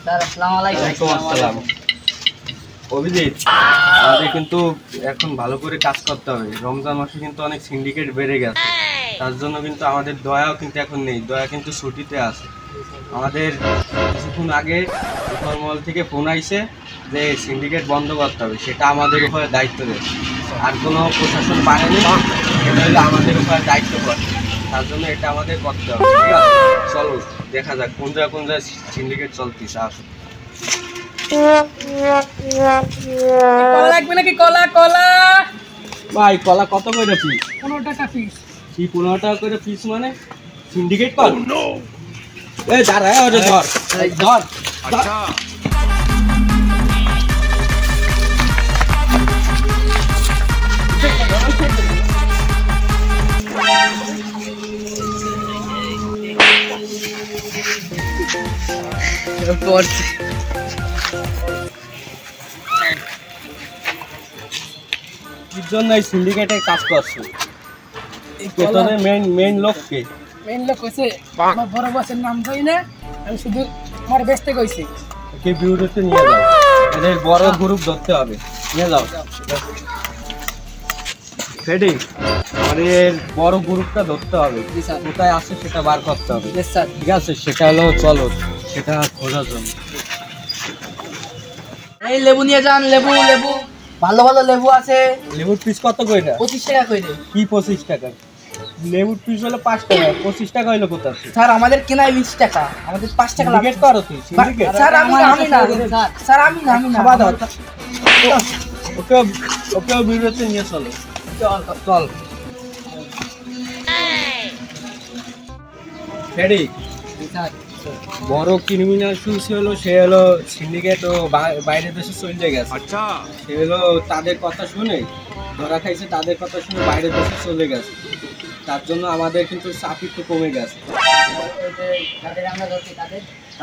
Sir আসসালামু আলাইকুম। আসসালাম। অভিজিৎ, আমাদের কিন্তু এখন ভালো করে কাজ করতে হবে। রমজান মাসে কিন্তু অনেক সিন্ডিকেট বেড়ে গেছে, তার জন্য কিন্তু আমাদের দয়াও কিন্তু এখন নেই, দয়া কিন্তু ছুটিতে আছে। আমাদের কিছুক্ষণ আগে ফরমল থেকে ফোন আইছে যে সিন্ডিকেট বন্ধ করতে হবে, সেটা আমাদের উপরে দায়িত্ব দেয়। আর কোনো প্রশাসন পারেনি, এটা হলো আমাদের উপরে দায়িত্ব পড়ে, তার জন্য এটা আমাদের করতে হবে। ঠিক আছে, চলো দেখা যাক কোন জায়গায় সিন্ডিকেট চলতেছে। আসো কলা লাগবে নাকি? কলা কলা ভাই, কলা কত করে পিস? 15 টাকা পিস। কি 15 টাকা করে পিস মানে? সিন্ডিকেট কর। এই দাঁড়া, ওরে ধর ধর। আচ্ছা কি জন্য এই সিন্ডিকেটে কাজ করছো? পেছনের মেইন লোককে? মেইন লোক কইছে আমার বড় বসের নাম কই না, আমি শুধু আমার বেচতে কইছি। কে বিউরোতে নিয়ে যাও, এদের বড় গ্রুপ ধরতে হবে, নিয়ে যাও। ফেডি, আমাদের বড় গ্রুপটা ধরতে হবে। কোথায় আছে সেটা বার করতে হবে। ঠিক আছে, সেটা হলো চলো সেটা খোঁজার জন্য। এই লেবু নিয়ে যান, লেবু লেবু ভালো ভালো লেবু আছে। লেবুর পিস কত করে? 25 টাকা কইরে। কি 25 টাকা? লেবুর পিস হলো 5 টাকা, 25 টাকা হইলো কোথা থেকে? স্যার আমাদের কেনায় 20 টাকা, আমাদের 5 টাকা লাভ। সিন্ডিকেট করো তুই? সিন্ডিকেট? স্যার আমি না স্যার আমি না খাবার দাও। ওকেও বিউরোতে নিয়ে চলো। চল ফেডি, বড় ক্রিমিনাল শুনছি হলো সে হলো সিন্ডিকেট ও বাইরের দেশে চলে গেছে। আচ্ছা, সে হলো তাদের কথা শুনে ধরা খাইছে, তাদের কথা শুনে বাইরের দেশে চলে গেছে। তার জন্য আমাদের কিন্তু চাপ একটু কমে গেছে।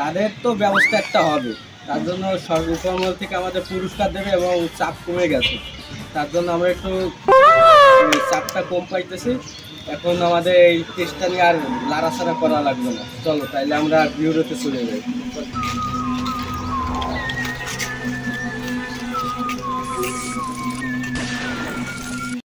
তাদের তো ব্যবস্থা একটা হবে, তার জন্য সর্বকর্মল থেকে আমাদের পুরস্কার দেবে এবং চাপ কমে গেছে। তার জন্য আমরা একটু চাপটা কম পাইতেছি। এখন আমাদের এই টেস্টটা নিয়ে আর লাড়াছাড়া করা লাগবে না। চলো তাইলে আমরা বিউরোতে চলে যাই।